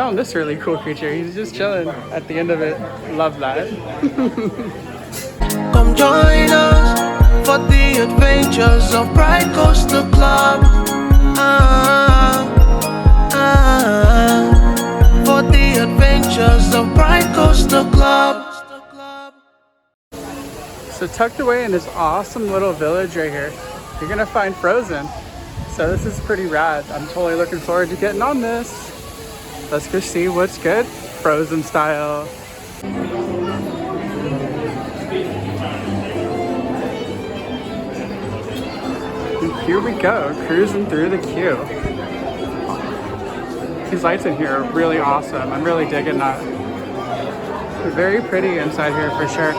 found this really cool creature. He's just chilling at the end of it. Love that. Come join us for the adventures of Pride Coaster Club. For the adventures of Pride Coaster Club. So tucked away in this awesome little village right here, you're gonna find Frozen. So this is pretty rad. I'm totally looking forward to getting on this. Let's go see what's good, Frozen style. And here we go, cruising through the queue. These lights in here are really awesome. I'm really digging that. They're very pretty inside here for sure.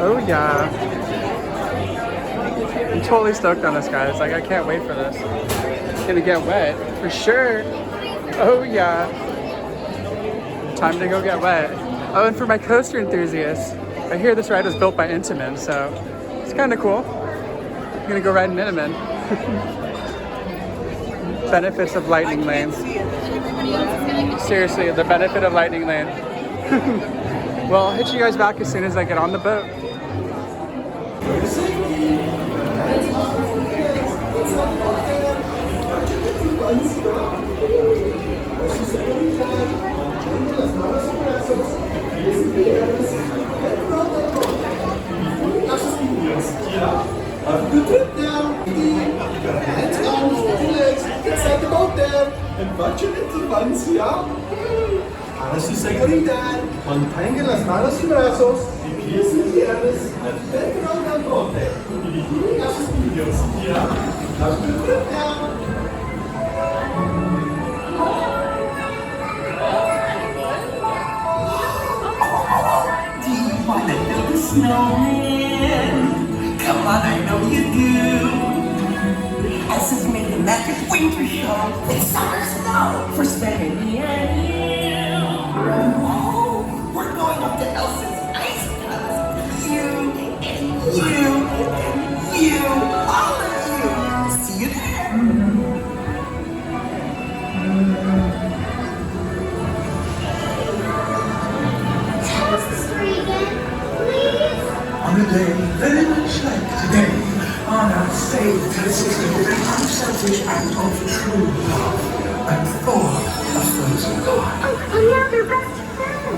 Oh yeah. I'm totally stoked on this, guys. Like, I can't wait for this. It's gonna get wet for sure. Oh yeah. Time to go get wet. Oh, and for my coaster enthusiasts, I hear this ride was built by Intamin, so it's kind of cool. I'm gonna go ride in Intamin. Benefits of lightning lane. Seriously, the benefit of lightning lane. Well, I'll hit you guys back as soon as I get on the boat. And watch it into ones, yeah? Ahora sí seguridad. Mantenga las manos y brazos, y pies y piernas al centro del bote. Y dirige a sus niños, yeah? Now good foot down. Do you want to build a snowman? Come on, I know you do. Elsa's made a magic winter show with summer snow for spending me and you. Oh, we're going up to Elsa's ice palace. You and you and you, all of you. See you there. Tell us the story again, please. On a day very much like today, on our faith to the unselfish act of true love, and for a frozen heart. Oh, yeah, they're best friends.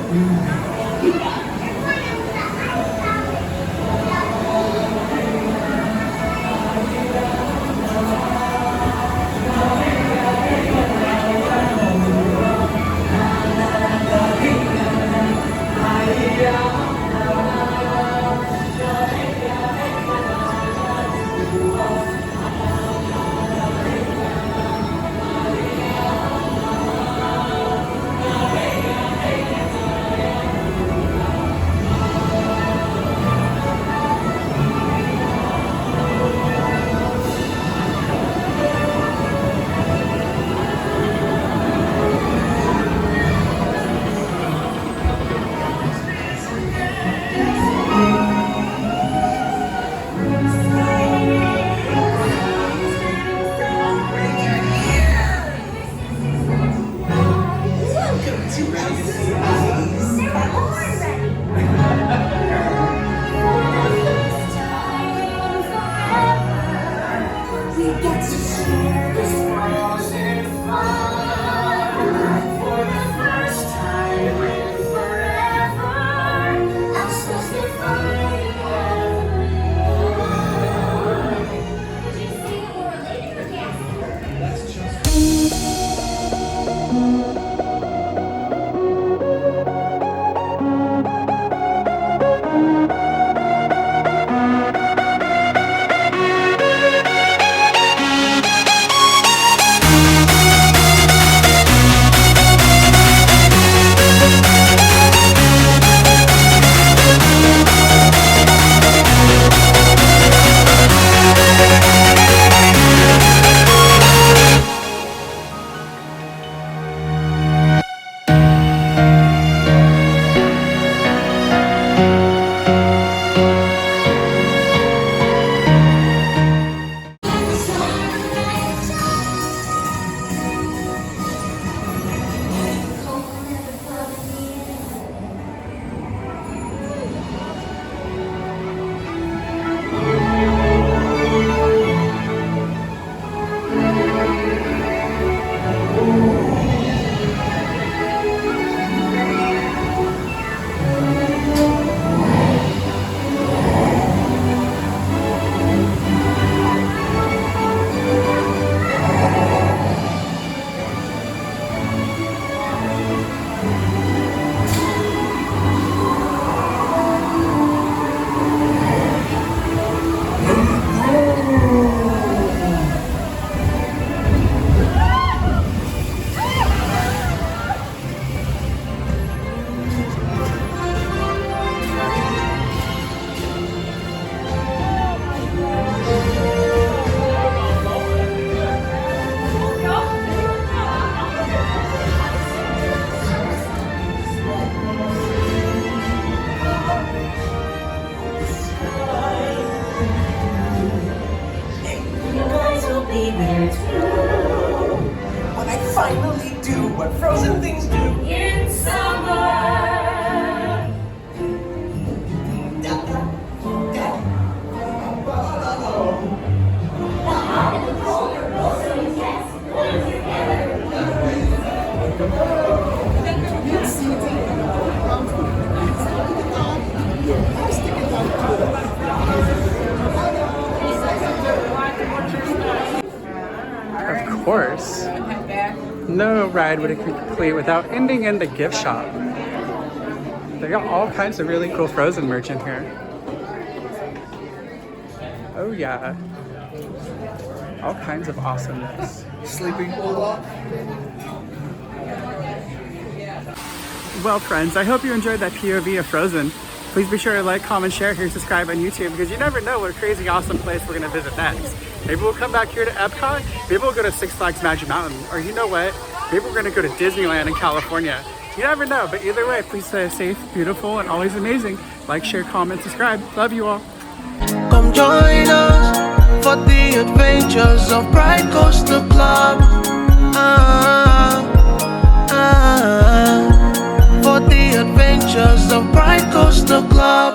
believe it or true. When I finally do what frozen things do in summer. Of course. No ride would be complete without ending in the gift shop. They got all kinds of really cool Frozen merch in here. Oh yeah. All kinds of awesomeness. Sleeping Olaf. Well friends, I hope you enjoyed that POV of Frozen. Please be sure to like, comment, share, here, subscribe on YouTube, because you never know what crazy awesome place we're gonna visit next. Maybe we'll come back here to Epcot, maybe we'll go to Six Flags Magic Mountain, or you know what, maybe we're gonna go to Disneyland in California. You never know, but either way, please stay safe, beautiful, and always amazing. Like, share, comment, subscribe. Love you all. Come join us for the adventures of Pride Coaster Club. For the adventures of Pride Coaster Club.